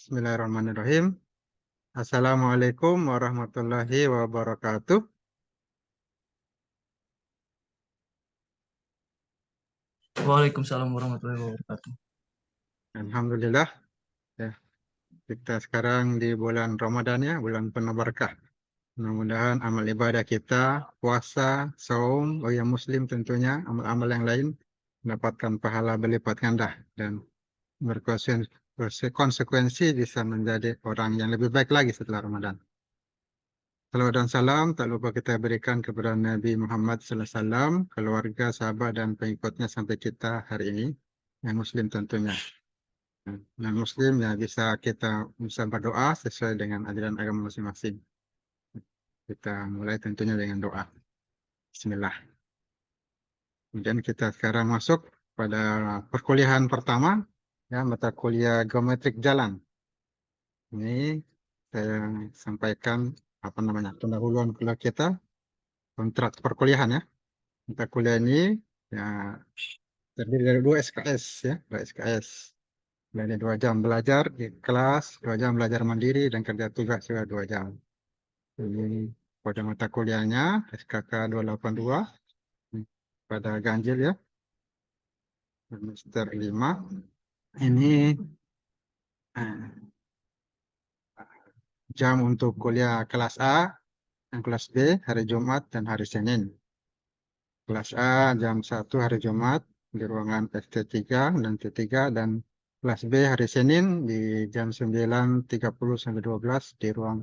Bismillahirrahmanirrahim. Assalamualaikum warahmatullahi wabarakatuh. Waalaikumsalam warahmatullahi wabarakatuh. Alhamdulillah, ya, kita sekarang di bulan Ramadan ya, bulan penuh berkah. Mudah-mudahan amal ibadah kita, puasa, saum, yang muslim tentunya, amal-amal yang lain mendapatkan pahala berlipat ganda dan berkonsekuensi bisa menjadi orang yang lebih baik lagi setelah Ramadan. Salawat dan salam tak lupa kita berikan kepada Nabi Muhammad SAW, keluarga, sahabat, dan pengikutnya sampai kita hari ini, yang Muslim tentunya. Yang Muslim ya kita bisa berdoa sesuai dengan ajaran agama masing-masing. Kita mulai tentunya dengan doa. Bismillah. Kemudian kita sekarang masuk pada perkuliahan pertama, ya mata kuliah geometrik jalan. Ini saya sampaikan apa namanya pendahuluan kuliah kita, kontrak perkuliahan ya. Mata kuliah ini ya terdiri dari 2 SKS ya, 2 SKS. Dari 2 jam belajar di kelas, 2 jam belajar mandiri dan kerja tugas juga 2 jam. Ini pada mata kuliahnya SKK 282 pada ganjil ya, semester 5. Ini eh, jam untuk kuliah kelas A dan kelas B hari Jumat dan hari Senin. Kelas A jam 1 hari Jumat di ruangan ST3 dan T3 dan kelas B hari Senin di jam 9.30 sampai 12 di ruang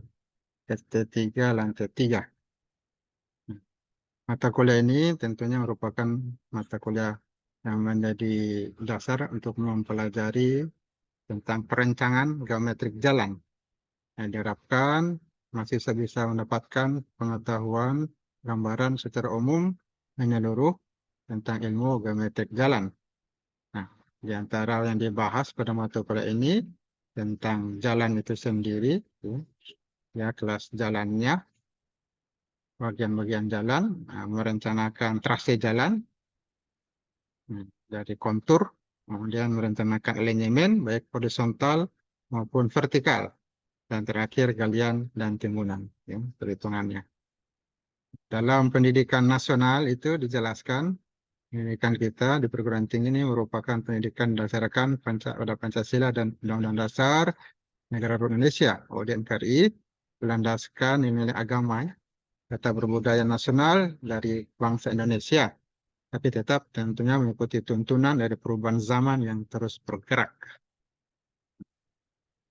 ST3 lantai 3. Mata kuliah ini tentunya merupakan mata kuliah yang menjadi dasar untuk mempelajari tentang perencangan geometrik jalan. Yang diharapkan mahasiswa bisa mendapatkan pengetahuan gambaran secara umum menyeluruh tentang ilmu geometrik jalan. Nah, di antara yang dibahas pada mata kuliah ini tentang jalan itu sendiri, ya kelas jalannya, bagian-bagian jalan, merencanakan trase jalan dari kontur, kemudian merencanakan alinyemen baik horizontal maupun vertikal, dan terakhir galian dan timbunan, ya, perhitungannya. Dalam pendidikan nasional itu dijelaskan pendidikan kita di perguruan tinggi ini merupakan pendidikan berdasarkan pada Pancasila dan Undang-Undang Dasar Negara Republik Indonesia (UUD NKRI), berlandaskan nilai agama, data berbudaya nasional dari bangsa Indonesia, tapi tetap tentunya mengikuti tuntunan dari perubahan zaman yang terus bergerak.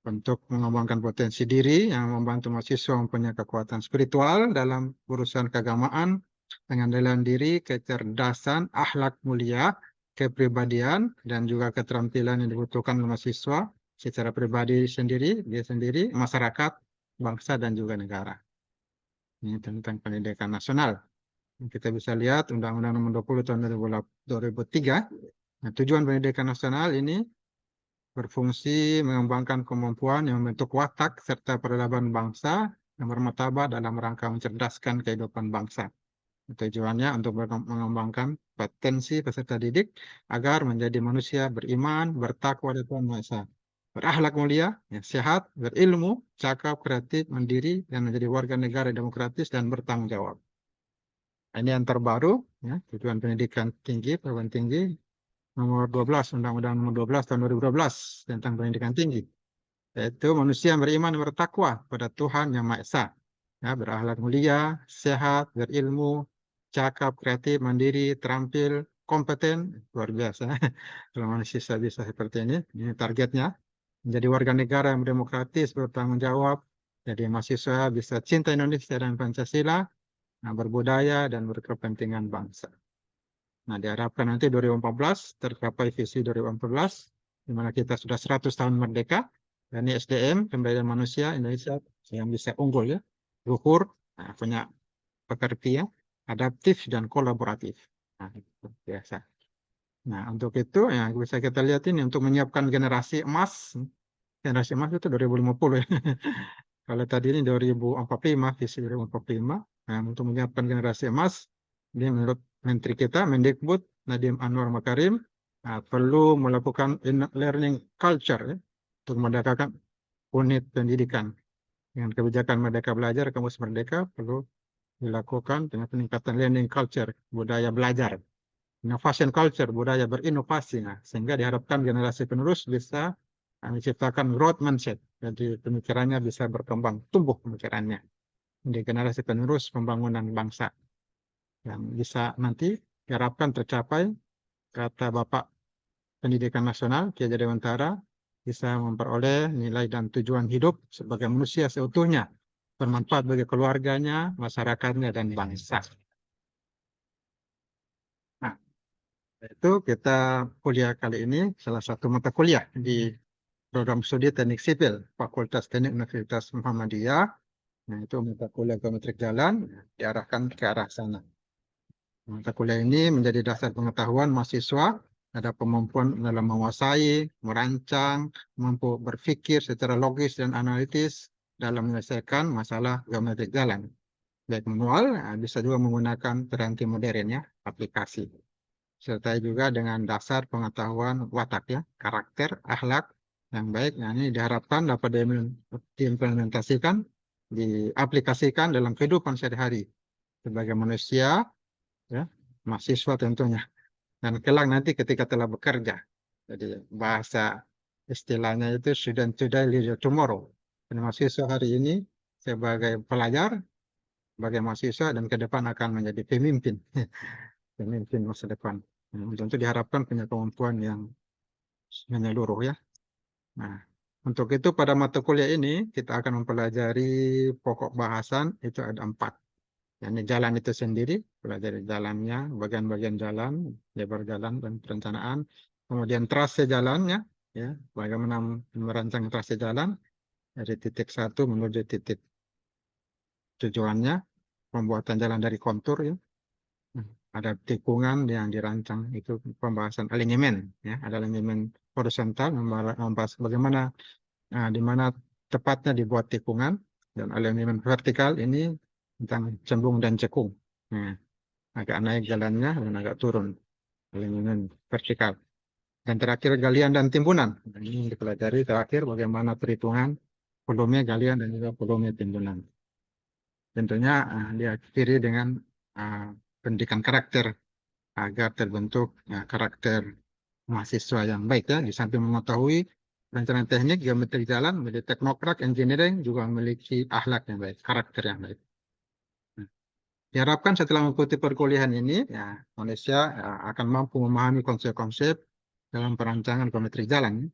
Untuk mengembangkan potensi diri yang membantu mahasiswa mempunyai kekuatan spiritual dalam urusan keagamaan, pengendalian diri, kecerdasan, akhlak mulia, kepribadian, dan juga keterampilan yang dibutuhkan oleh mahasiswa secara pribadi sendiri, dia sendiri, masyarakat, bangsa, dan juga negara. Ini tentang pendidikan nasional. Kita bisa lihat Undang-Undang Nomor 20 Tahun 2003. Nah, tujuan pendidikan nasional ini berfungsi mengembangkan kemampuan yang membentuk watak serta peradaban bangsa yang bermartabat dalam rangka mencerdaskan kehidupan bangsa. Tujuannya untuk mengembangkan potensi peserta didik agar menjadi manusia beriman, bertakwa dan Tuhan Maha Esa, berakhlak mulia, ya, sehat, berilmu, cakap, kreatif, mandiri, dan menjadi warga negara demokratis dan bertanggung jawab. Ini yang terbaru, ya, tujuan pendidikan tinggi, perguruan tinggi, nomor 12, Undang-Undang nomor 12 tahun 2012 tentang pendidikan tinggi, yaitu manusia yang beriman dan bertakwa pada Tuhan Yang Maha Esa, ya, berakhlak mulia, sehat, berilmu, cakap, kreatif, mandiri, terampil, kompeten, luar biasa. Kalau manusia bisa seperti ini targetnya, menjadi warga negara yang demokratis, bertanggung jawab, jadi mahasiswa bisa cinta Indonesia dan Pancasila, berbudaya dan berkepentingan bangsa. Nah, diharapkan nanti 2014 tercapai visi 2014, di mana kita sudah 100 tahun merdeka, dan ini SDM, pemberdayaan manusia Indonesia yang bisa unggul ya, luhur, nah, punya pekerja, adaptif dan kolaboratif. Nah, itu biasa. Nah, untuk itu ya bisa kita lihat ini untuk menyiapkan generasi emas itu 2050 ya. Kalau tadi ini 2045, visi 2045, nah, untuk menyiapkan generasi emas, ini menurut Menteri kita, Mendikbud Nadiem Anwar Makarim, perlu melakukan learning culture ya, untuk unit pendidikan. Dengan kebijakan Merdeka Belajar, Kampus Merdeka perlu dilakukan dengan peningkatan learning culture, budaya belajar, innovation culture, budaya berinovasi. Nah, sehingga diharapkan generasi penerus bisa menciptakan growth mindset. Jadi pemikirannya bisa berkembang, tumbuh pemikirannya. Di generasi penerus pembangunan bangsa. Yang bisa nanti diharapkan tercapai, kata Bapak Pendidikan Nasional, Ki Hajar Dewantara, bisa memperoleh nilai dan tujuan hidup sebagai manusia seutuhnya, bermanfaat bagi keluarganya, masyarakatnya, dan bangsa. Nah, itu kita kuliah kali ini salah satu mata kuliah di program studi Teknik Sipil Fakultas Teknik Universitas Muhammadiyah. Nah, itu mata kuliah geometrik jalan diarahkan ke arah sana. Mata kuliah ini menjadi dasar pengetahuan mahasiswa, ada kemampuan dalam menguasai, merancang, mampu berpikir secara logis dan analitis dalam menyelesaikan masalah geometrik jalan. Baik manual, bisa juga menggunakan piranti modern ya, aplikasi. Serta juga dengan dasar pengetahuan watak ya, karakter, akhlak yang baik. Nah, ini diharapkan dapat diimplementasikan, diaplikasikan dalam kehidupan sehari-hari sebagai manusia, ya, mahasiswa tentunya. Dan kelak nanti ketika telah bekerja. Jadi bahasa istilahnya itu student today, leader tomorrow. Dan mahasiswa hari ini sebagai pelajar, sebagai mahasiswa, dan ke depan akan menjadi pemimpin. Pemimpin masa depan. Tentu diharapkan punya kemampuan yang menyeluruh ya. Nah, untuk itu pada mata kuliah ini kita akan mempelajari pokok bahasan itu ada 4. Yang jalan itu sendiri, pelajari jalannya, bagian-bagian jalan, lebar jalan dan perencanaan. Kemudian trase jalannya, ya, bagaimana merancang trase jalan dari titik 1 menuju titik tujuannya, pembuatan jalan dari kontur, ya. Ada tikungan yang dirancang, itu pembahasan alinyemen, ya, ada alinyemen horizontal, membahas bagaimana, di mana tepatnya dibuat tikungan, dan alinyemen vertikal ini tentang cembung dan cekung. Nah, agak naik jalannya dan agak turun alinyemen vertikal. Dan terakhir galian dan timbunan. Nah, ini dipelajari terakhir bagaimana perhitungan volume galian dan juga volume timbunan. Tentunya diakhiri dengan pendidikan karakter agar terbentuk karakter mahasiswa yang baik ya. Di samping mengetahui perencanaan teknik, geometri jalan, menjadi teknokrat, engineering juga memiliki akhlak yang baik, karakter yang baik. Diharapkan setelah mengikuti perkuliahan ini, ya, manusia akan mampu memahami konsep-konsep dalam perancangan geometri jalan,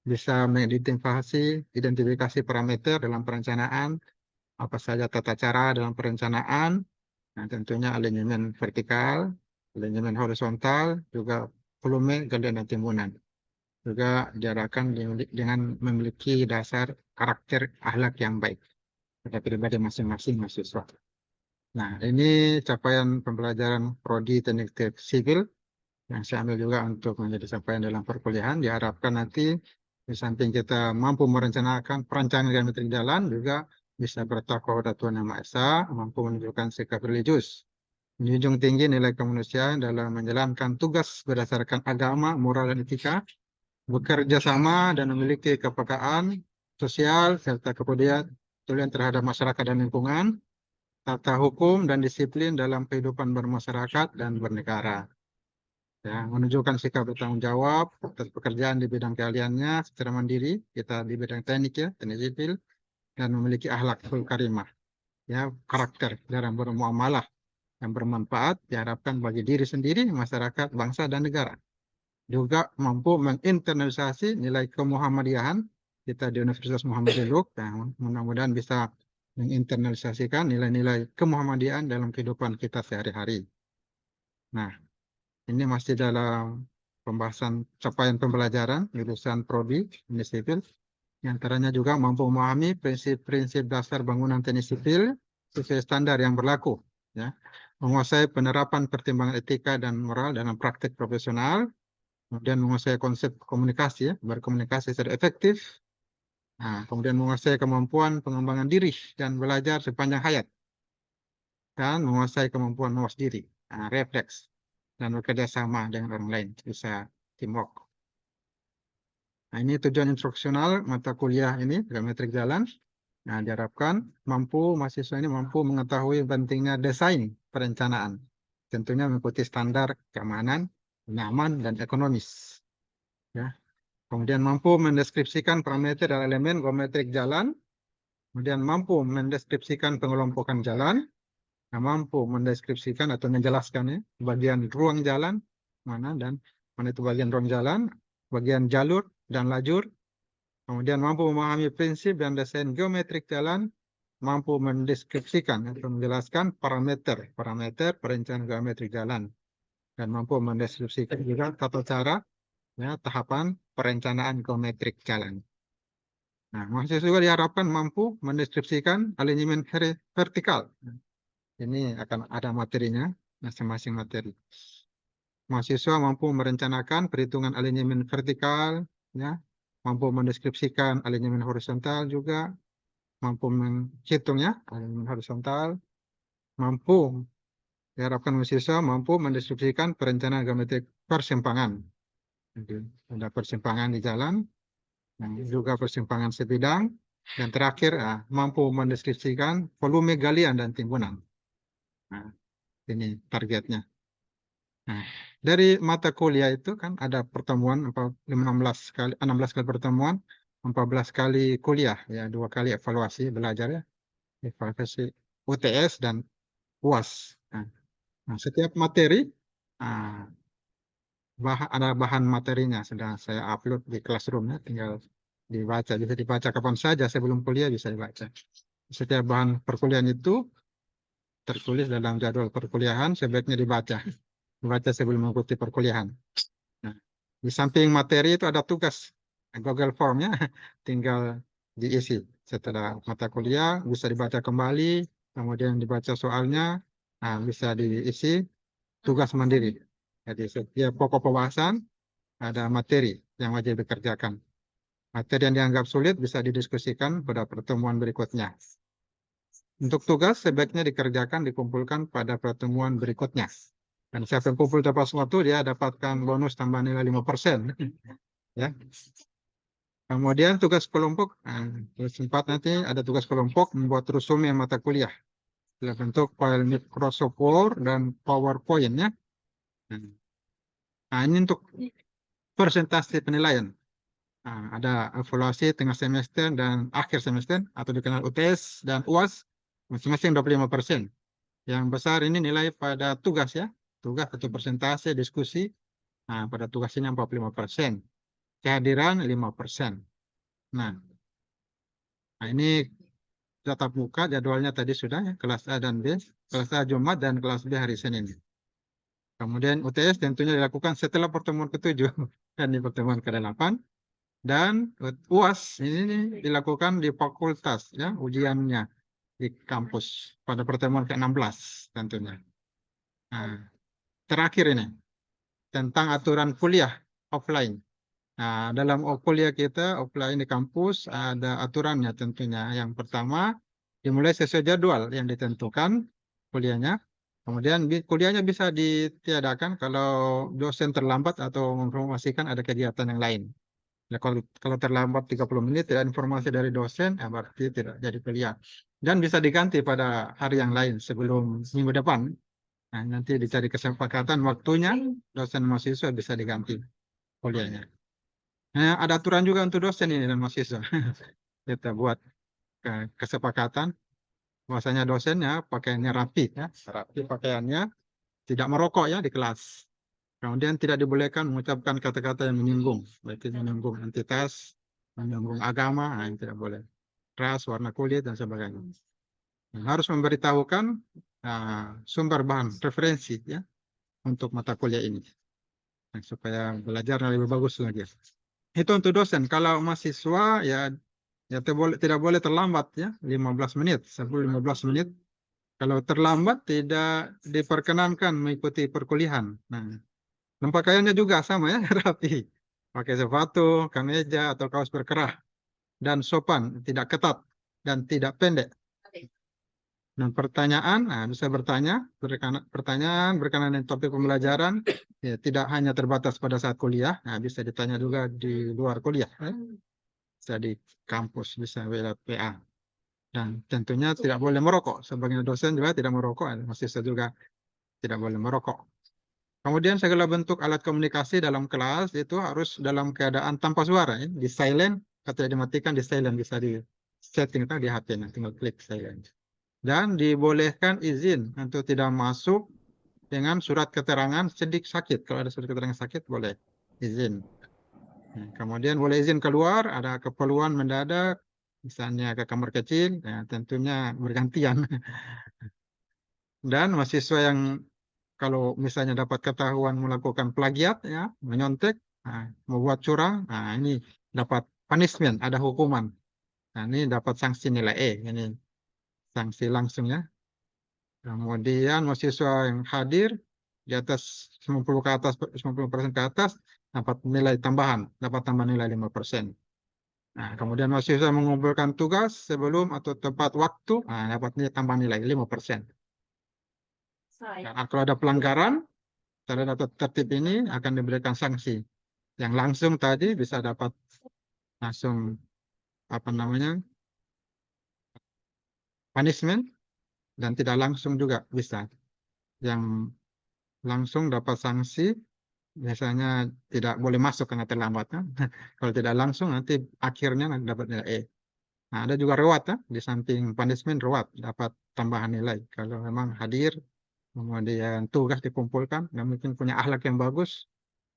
bisa identifikasi parameter dalam perencanaan, apa saja tata cara dalam perencanaan, nah, tentunya alinyemen vertikal, alinyemen horizontal, juga volume, galian dan timbunan. Juga diarahkan dengan memiliki dasar karakter akhlak yang baik pada pribadi masing-masing mahasiswa. Nah, ini capaian pembelajaran Prodi Teknik Sipil yang saya ambil juga untuk menjadi capaian dalam perkuliahan. Diharapkan nanti di samping kita mampu merencanakan perancangan geometri jalan, juga bisa bertakwa Tuhan Yang Maha Esa, mampu menunjukkan sikap religius, menjunjung tinggi nilai kemanusiaan dalam menjalankan tugas berdasarkan agama, moral, dan etika, bekerja sama dan memiliki kepekaan sosial serta kepedulian terhadap masyarakat dan lingkungan, tata hukum dan disiplin dalam kehidupan bermasyarakat dan bernegara. Ya, menunjukkan sikap bertanggung jawab atas pekerjaan di bidang keahliannya secara mandiri, kita di bidang teknik ya, teknik sipil, dan memiliki akhlakul karimah, ya, karakter dalam bermuamalah yang bermanfaat diharapkan bagi diri sendiri, masyarakat, bangsa, dan negara. Juga mampu menginternalisasi nilai kemuhammadiyahan kita di Universitas Muhammadiyah, yang mudah-mudahan bisa menginternalisasikan nilai-nilai kemuhammadiyahan dalam kehidupan kita sehari-hari. Nah, ini masih dalam pembahasan capaian pembelajaran jurusan Prodi Teknik Sipil. Di antaranya juga mampu memahami prinsip-prinsip dasar bangunan teknik sipil sesuai standar yang berlaku, ya. Menguasai penerapan pertimbangan etika dan moral dalam praktik profesional, kemudian menguasai konsep komunikasi, ya, berkomunikasi secara efektif, nah, kemudian menguasai kemampuan pengembangan diri dan belajar sepanjang hayat, dan menguasai kemampuan mawas diri, refleks, dan bekerja sama dengan orang lain, bisa teamwork. Nah, ini tujuan instruksional mata kuliah ini, geometrik jalan. Nah, diharapkan mahasiswa ini mampu mengetahui pentingnya desain perencanaan. Tentunya mengikuti standar keamanan, nyaman, dan ekonomis. Ya. Kemudian mampu mendeskripsikan parameter dan elemen geometrik jalan. Kemudian mampu mendeskripsikan pengelompokan jalan. Nah, mampu mendeskripsikan atau menjelaskannya bagian ruang jalan mana dan mana itu bagian ruang jalan, bagian jalur dan lajur. Kemudian mampu memahami prinsip dan desain geometrik jalan, mampu mendeskripsikan atau menjelaskan parameter perencanaan geometrik jalan, dan mampu mendeskripsikan juga tata cara ya, tahapan perencanaan geometrik jalan. Nah, mahasiswa juga diharapkan mampu mendeskripsikan alignment vertikal. Ini akan ada materinya, masing-masing materi. Mahasiswa mampu merencanakan perhitungan alignment vertikal, ya, mampu mendeskripsikan alignment horizontal juga, mampu menghitungnya alignment horizontal, mampu diharapkan mahasiswa mampu mendeskripsikan perencanaan geometrik persimpangan. Jadi, ada persimpangan di jalan, dan juga persimpangan sebidang, dan terakhir mampu mendeskripsikan volume galian dan timbunan. Nah, ini targetnya. Nah, dari mata kuliah itu kan ada pertemuan 16 kali pertemuan, 14 kali kuliah ya, 2 kali evaluasi belajar ya. Evaluasi UTS dan UAS. Nah, setiap materi ada bahan materinya sudah saya upload di Classroom ya, tinggal dibaca, bisa dibaca kapan saja sebelum kuliah bisa dibaca. Setiap bahan perkuliahan itu tertulis dalam jadwal perkuliahan sebaiknya dibaca sebelum mengikuti perkuliahan. Nah, di samping materi itu ada tugas Google Form ya, tinggal diisi. Setelah mata kuliah bisa dibaca kembali, kemudian dibaca soalnya, bisa diisi tugas mandiri. Jadi setiap pokok pembahasan ada materi yang wajib dikerjakan. Materi yang dianggap sulit bisa didiskusikan pada pertemuan berikutnya. Untuk tugas sebaiknya dikumpulkan pada pertemuan berikutnya. Dan siapa yang kumpul tepat waktu dia dapatkan bonus tambahan nilai 5%. Ya. Kemudian tugas kelompok, terus 4 nanti ada tugas kelompok membuat resume mata kuliah dalam bentuk file Microsoft Word dan PowerPoint ya. Nah, ini untuk presentasi penilaian. Nah, ada evaluasi tengah semester dan akhir semester atau dikenal UTS dan UAS masing-masing 25%. Yang besar ini nilai pada tugas ya. Tugas atau presentasi, diskusi. Nah, pada tugas ini 45%. Kehadiran 5%. Nah, ini tatap muka jadwalnya tadi sudah ya. Kelas A dan B. Kelas A Jumat dan kelas B hari Senin. Kemudian UTS tentunya dilakukan setelah pertemuan ke-7 dan di pertemuan ke-8. Dan UAS ini dilakukan di fakultas ya, ujiannya di kampus pada pertemuan ke-16 tentunya. Nah, terakhir ini tentang aturan kuliah offline. Nah, dalam kuliah kita offline di kampus ada aturannya tentunya. Yang pertama, dimulai sesuai jadwal yang ditentukan kuliahnya. Kemudian kuliahnya bisa ditiadakan kalau dosen terlambat atau menginformasikan ada kegiatan yang lain. Ya, kalau terlambat 30 menit tidak informasi dari dosen, berarti tidak jadi kuliah. Dan bisa diganti pada hari yang lain sebelum minggu depan. Nah, nanti dicari kesepakatan waktunya, dosen mahasiswa bisa diganti kuliahnya. Nah, ada aturan juga untuk dosen ini dan mahasiswa. Kita buat kesepakatan, bahwasanya dosennya pakaiannya rapi, ya, rapi pakaiannya, tidak merokok ya di kelas. Kemudian tidak dibolehkan mengucapkan kata-kata yang menyinggung, baik itu menyinggung entitas, menyinggung agama, yang tidak boleh. Ras, warna kulit, dan sebagainya. Nah, harus memberitahukan sumber bahan referensi ya untuk mata kuliah ini. Nah, supaya belajar lebih bagus lagi. Itu untuk dosen. Kalau mahasiswa ya tidak boleh terlambat ya 15 menit, 10-15 menit. Kalau terlambat tidak diperkenankan mengikuti perkuliahan. Nah, pakaiannya juga sama ya, rapi. Pakai sepatu, kemeja, atau kaos berkerah. Dan sopan, tidak ketat, dan tidak pendek. Dan pertanyaan, bisa bertanya, pertanyaan berkenaan dengan topik pembelajaran, ya, tidak hanya terbatas pada saat kuliah, bisa ditanya juga di luar kuliah, bisa di kampus, bisa lewat PA. Dan tentunya tidak boleh merokok. Sebagai dosen juga tidak merokok, mahasiswa juga tidak boleh merokok. Kemudian segala bentuk alat komunikasi dalam kelas itu harus dalam keadaan tanpa suara, ya, di silent atau dimatikan, di silent, bisa di setting di HP, tinggal klik silent. Dan dibolehkan izin untuk tidak masuk dengan surat keterangan sakit. Kalau ada surat keterangan sakit, boleh izin. Nah, kemudian boleh izin keluar, ada keperluan mendadak, misalnya ke kamar kecil, ya, tentunya bergantian. Dan mahasiswa yang kalau misalnya dapat ketahuan melakukan plagiat, ya, menyontek, membuat curang, ini dapat punishment, ada hukuman. Nah, ini dapat sanksi nilai E, ini sanksi langsung, ya. Kemudian mahasiswa yang hadir di atas 90 ke atas, 90% ke atas dapat nilai tambahan, dapat tambah nilai 5%. Nah, kemudian mahasiswa mengumpulkan tugas sebelum atau tepat waktu, dapat tambah nilai 5%. Dan kalau ada pelanggaran terhadap tertib ini akan diberikan sanksi. Yang langsung tadi bisa dapat langsung punishment, dan tidak langsung juga bisa. Yang langsung dapat sanksi biasanya tidak boleh masuk karena terlambat, ya. Kalau tidak langsung nanti akhirnya dapat nilai E. Nah, ada juga reward, ya. Di samping punishment, reward dapat tambahan nilai. Kalau memang hadir, kemudian tugas dikumpulkan, dan mungkin punya akhlak yang bagus,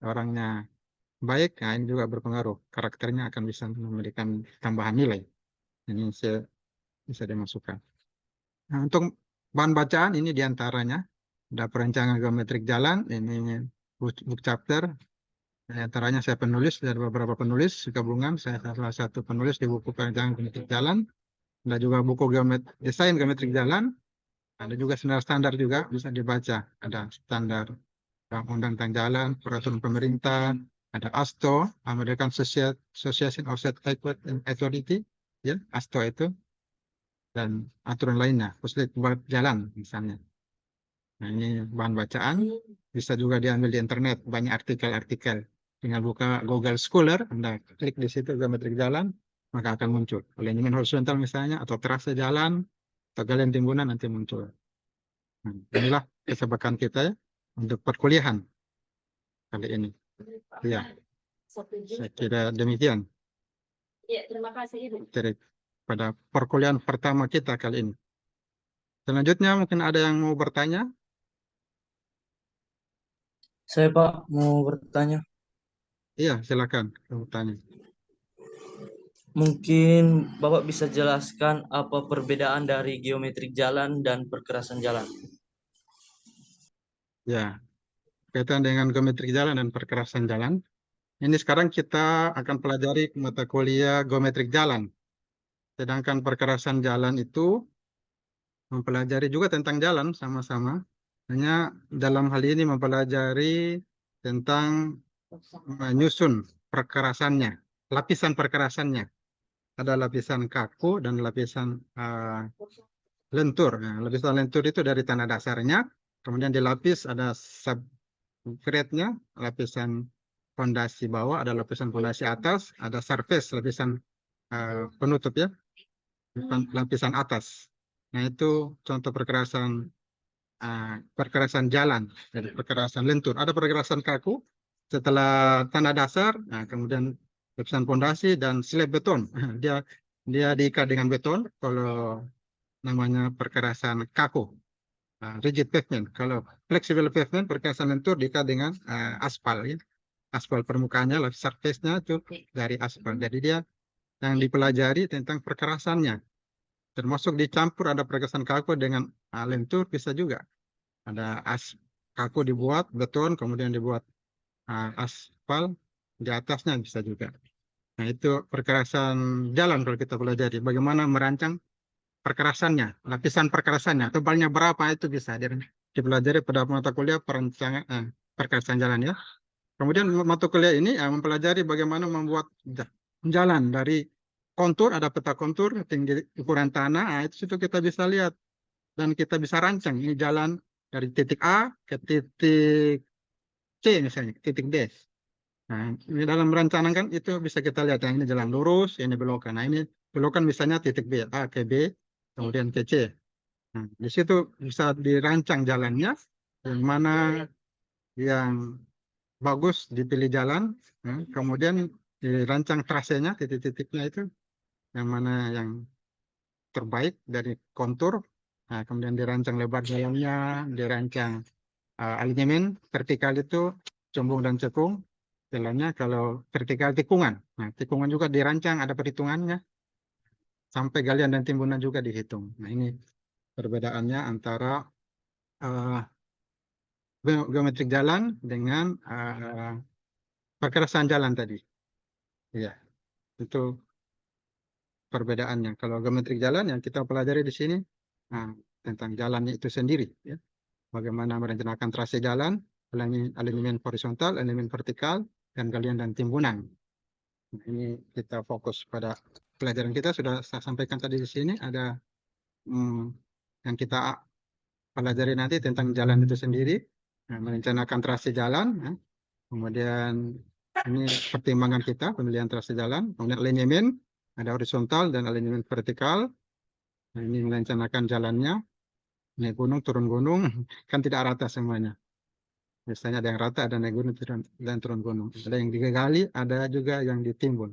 orangnya baik, ini juga berpengaruh. Karakternya akan bisa memberikan tambahan nilai. Ini bisa dimasukkan. Nah, untuk bahan bacaan ini diantaranya ada perencanaan geometrik jalan, ini book chapter. Di antaranya saya penulis, dari beberapa penulis gabungan, saya salah satu penulis di buku perencanaan geometrik jalan. Ada juga buku desain geometrik jalan. Ada juga standar-standar juga bisa dibaca. Ada standar undang-undang tentang jalan, peraturan pemerintah, ada ASTO, American Association of State Equipment and Authority, ya, ASTO itu, dan aturan lainnya, khusus buat jalan misalnya. Nah, ini bahan bacaan, bisa juga diambil di internet, banyak artikel-artikel. Tinggal buka Google Scholar, Anda klik di situ geometrik jalan, maka akan muncul. Alignment horizontal misalnya, atau terase jalan, atau galian timbunan nanti muncul. Nah, inilah kesebakan kita, ya, untuk perkuliahan kali ini. Ya, saya kira demikian. Ya, terima kasih. Dari pada perkuliahan pertama kita kali ini. Selanjutnya mungkin ada yang mau bertanya? Saya Pak mau bertanya. Iya, silakan bertanya. Mungkin Bapak bisa jelaskan apa perbedaan dari geometrik jalan dan perkerasan jalan? Ya, kaitan dengan geometrik jalan dan perkerasan jalan. Ini sekarang kita akan pelajari mata kuliah geometrik jalan. Sedangkan perkerasan jalan itu mempelajari juga tentang jalan sama-sama. Hanya dalam hal ini mempelajari tentang menyusun perkerasannya, lapisan perkerasannya. Ada lapisan kaku dan lapisan lentur. Nah, lapisan lentur itu dari tanah dasarnya, kemudian dilapis ada subgrade-nya, lapisan fondasi bawah, ada lapisan fondasi atas, ada surface, lapisan penutup, ya, lapisan atas. Nah, itu contoh perkerasan jalan, dari perkerasan lentur. Ada perkerasan kaku setelah tanah dasar, kemudian lapisan fondasi dan slab beton. Dia diikat dengan beton. Kalau namanya perkerasan kaku, rigid pavement. Kalau flexible pavement, perkerasan lentur diikat dengan aspal, ya. Aspal permukaannya, lapis surface-nya itu dari aspal. Jadi dia yang dipelajari tentang perkerasannya. Termasuk dicampur ada perkerasan kaku dengan lentur bisa juga. Ada kaku dibuat beton, kemudian dibuat aspal di atasnya bisa juga. Nah, itu perkerasan jalan kalau kita pelajari. Bagaimana merancang perkerasannya, lapisan perkerasannya, tebalnya berapa itu bisa dipelajari pada mata kuliah perancangan perkerasan jalan, ya. Kemudian mata kuliah ini mempelajari bagaimana membuat jalan dari kontur, ada peta kontur, tinggi ukuran tanah, itu situ kita bisa lihat dan kita bisa rancang ini jalan dari titik A ke titik C misalnya, titik D. Nah, ini dalam merencanakan itu bisa kita lihat yang ini jalan lurus, ini belokan. Nah, ini belokan misalnya titik B, A ke B, kemudian ke C. Nah, di situ bisa dirancang jalannya, yang mana yang bagus dipilih jalan, kemudian dirancang trasenya, titik-titiknya itu, yang mana yang terbaik dari kontur. Nah, kemudian dirancang lebar jalannya, dirancang alignment vertikal itu combung dan cekung. Jalannya kalau vertikal tikungan. Nah, tikungan juga dirancang, ada perhitungannya. Sampai galian dan timbunan juga dihitung. Nah, ini perbedaannya antara geometrik jalan dengan perkerasan jalan tadi. Ya, itu perbedaannya. Kalau geometrik jalan yang kita pelajari di sini tentang jalannya itu sendiri. Ya. Bagaimana merencanakan trase jalan, alignment horizontal, alignment vertikal, dan galian dan timbunan. Nah, ini kita fokus pada pelajaran kita sudah saya sampaikan tadi di sini ada yang kita pelajari nanti tentang jalan itu sendiri, merencanakan trase jalan, kemudian ini pertimbangan kita pemilihan trase jalan, kemudian alignment ada horizontal dan alignment vertikal. Nah, ini merencanakan jalannya, naik gunung turun gunung kan tidak rata semuanya. Biasanya ada yang rata, ada naik gunung dan turun gunung. Ada yang digali, ada juga yang ditimbun.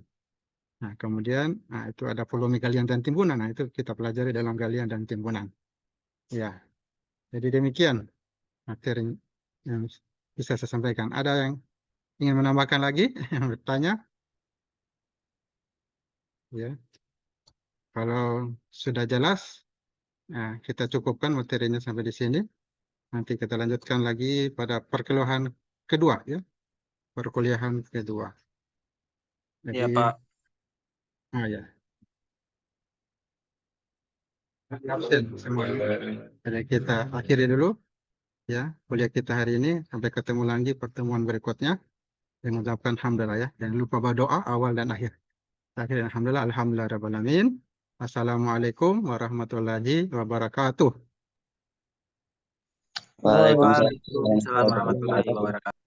Nah, kemudian itu ada volume galian dan timbunan. Nah, itu kita pelajari dalam galian dan timbunan. Ya, jadi demikian materi yang bisa saya sampaikan. Ada yang ingin menambahkan lagi, yang bertanya? Ya, kalau sudah jelas, kita cukupkan materinya sampai di sini. Nanti kita lanjutkan lagi pada perkuliahan kedua, ya, perkuliahan kedua. Jadi, Ya, Pak. Ya. Absen semuanya. Jadi kita akhiri dulu ya kuliah kita hari ini. Sampai ketemu lagi pertemuan berikutnya. Dengan ucapkan alhamdulillah ya. Jangan lupa berdoa awal dan akhir. Akhir alhamdulillah, alhamdulillah rabbil alamin. Assalamualaikum warahmatullahi wabarakatuh. Waalaikumsalam Waalaikumsalam warahmatullahi wabarakatuh.